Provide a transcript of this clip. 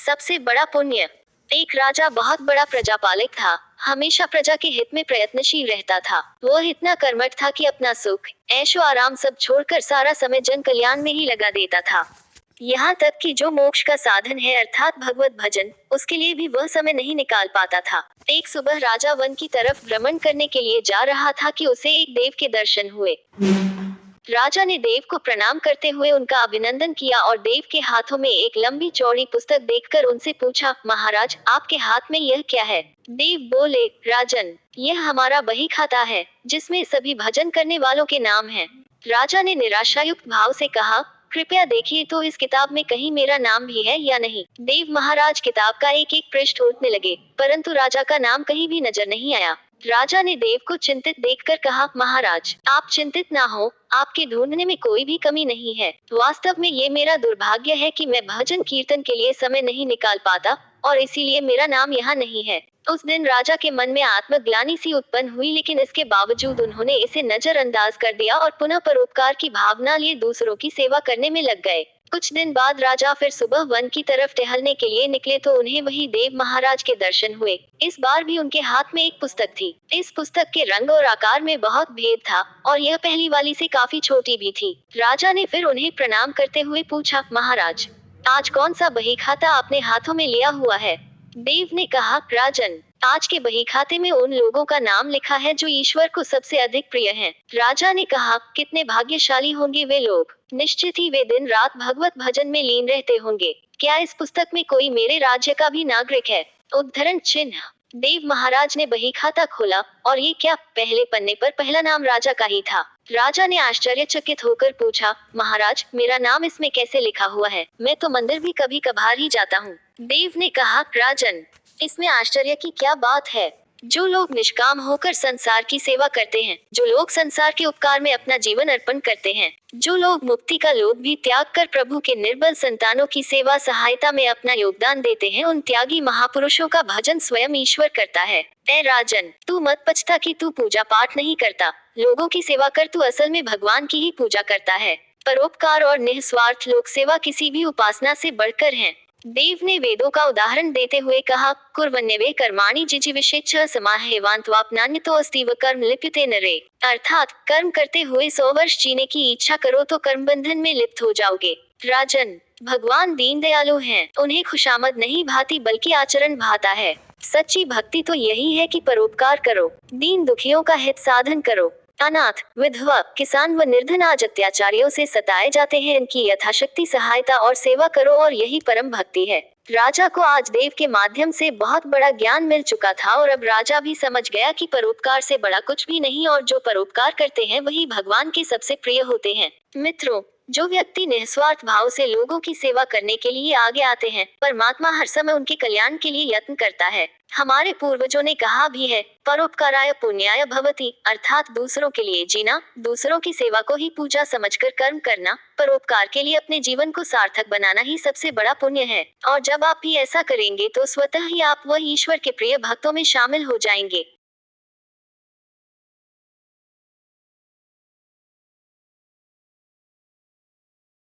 सबसे बड़ा पुण्य। एक राजा बहुत बड़ा प्रजापालक था। हमेशा प्रजा के हित में प्रयत्नशील रहता था। वो इतना कर्मठ था कि अपना सुख, ऐशो आराम सब छोड़कर सारा समय जन कल्याण में ही लगा देता था। यहाँ तक कि जो मोक्ष का साधन है अर्थात भगवत भजन, उसके लिए भी वह समय नहीं निकाल पाता था। एक सुबह राजा वन की तरफ भ्रमण करने के लिए जा रहा था कि उसे एक देव के दर्शन हुए। राजा ने देव को प्रणाम करते हुए उनका अभिनंदन किया और देव के हाथों में एक लंबी चौड़ी पुस्तक देखकर उनसे पूछा, महाराज आपके हाथ में यह क्या है? देव बोले, राजन, यह हमारा बही खाता है, जिसमें सभी भजन करने वालों के नाम हैं। राजा ने निराशायुक्त भाव से कहा, कृपया देखिए तो इस किताब में कहीं मेरा नाम भी है या नहीं। देव महाराज किताब का एक एक पृष्ठ उलटने लगे, परंतु राजा का नाम कहीं भी नजर नहीं आया। राजा ने देव को चिंतित देखकर कहा, महाराज आप चिंतित ना हो, आपके ढूंढने में कोई भी कमी नहीं है। वास्तव में ये मेरा दुर्भाग्य है कि मैं भजन कीर्तन के लिए समय नहीं निकाल पाता और इसीलिए मेरा नाम यहाँ नहीं है। उस दिन राजा के मन में आत्मग्लानि सी उत्पन्न हुई, लेकिन इसके बावजूद उन्होंने इसे नजरअंदाज कर दिया और पुनः परोपकार की भावना लिए दूसरों की सेवा करने में लग गए। कुछ दिन बाद राजा फिर सुबह वन की तरफ टहलने के लिए निकले तो उन्हें वही देव महाराज के दर्शन हुए। इस बार भी उनके हाथ में एक पुस्तक थी। इस पुस्तक के रंग और आकार में बहुत भेद था और यह पहली वाली से काफी छोटी भी थी। राजा ने फिर उन्हें प्रणाम करते हुए पूछा, महाराज आज कौन सा बही खाता आपने हाथों में लिया हुआ है? देव ने कहा, राजन, आज के बही खाते में उन लोगों का नाम लिखा है जो ईश्वर को सबसे अधिक प्रिय हैं। राजा ने कहा, कितने भाग्यशाली होंगे वे लोग, निश्चित ही वे दिन रात भगवत भजन में लीन रहते होंगे। क्या इस पुस्तक में कोई मेरे राज्य का भी नागरिक है? उद्धरण चिन्ह। देव महाराज ने बही खाता खोला और ये क्या, पहले पन्ने पर पहला नाम राजा का ही था। राजा ने आश्चर्यचकित होकर पूछा, महाराज मेरा नाम इसमें कैसे लिखा हुआ है? मैं तो मंदिर भी कभी कभार ही जाता हूँ। देव ने कहा, राजन, इसमें आश्चर्य की क्या बात है? जो लोग निष्काम होकर संसार की सेवा करते हैं, जो लोग संसार के उपकार में अपना जीवन अर्पण करते हैं, जो लोग मुक्ति का लोभ भी त्याग कर प्रभु के निर्बल संतानों की सेवा सहायता में अपना योगदान देते हैं, उन त्यागी महापुरुषों का भजन स्वयं ईश्वर करता है। ऐ राजन, तू मत पछता कि तू पूजा पाठ नहीं करता, लोगों की सेवा कर, तू असल में भगवान की ही पूजा करता है। परोपकार और निस्वार्थ लोक सेवा किसी भी उपासना से बढ़कर है। देव ने वेदों का उदाहरण देते हुए कहा, कुर्वन्यवे कर्माणि जिजीविषेच्छः समाहेवान्त्वापनान्यतो अस्तीव कर्म लिप्यते नरे। अर्थात कर्म करते हुए 100 वर्ष जीने की इच्छा करो तो कर्म बंधन में लिप्त हो जाओगे। राजन, भगवान दीन दयालु हैं, उन्हें खुशामद नहीं भाती बल्कि आचरण भाता है। सच्ची भक्ति तो यही है कि परोपकार करो, दीन दुखियों का हित साधन करो। अनाथ, विधवा, किसान व निर्धन आज अत्याचारियों से सताए जाते हैं, इनकी यथाशक्ति सहायता और सेवा करो और यही परम भक्ति है। राजा को आज देव के माध्यम से बहुत बड़ा ज्ञान मिल चुका था और अब राजा भी समझ गया कि परोपकार से बड़ा कुछ भी नहीं और जो परोपकार करते हैं वही भगवान के सबसे प्रिय होते हैं। मित्रों, जो व्यक्ति निस्वार्थ भाव से लोगों की सेवा करने के लिए आगे आते हैं, परमात्मा हर समय उनके कल्याण के लिए यत्न करता है। हमारे पूर्वजों ने कहा भी है, परोपकाराय पुण्याय भवति, अर्थात दूसरों के लिए जीना, दूसरों की सेवा को ही पूजा समझकर कर्म करना, परोपकार के लिए अपने जीवन को सार्थक बनाना ही सबसे बड़ा पुण्य है। और जब आप भी ऐसा करेंगे तो स्वतः ही आप वह ईश्वर के प्रिय भक्तों में शामिल हो जाएंगे।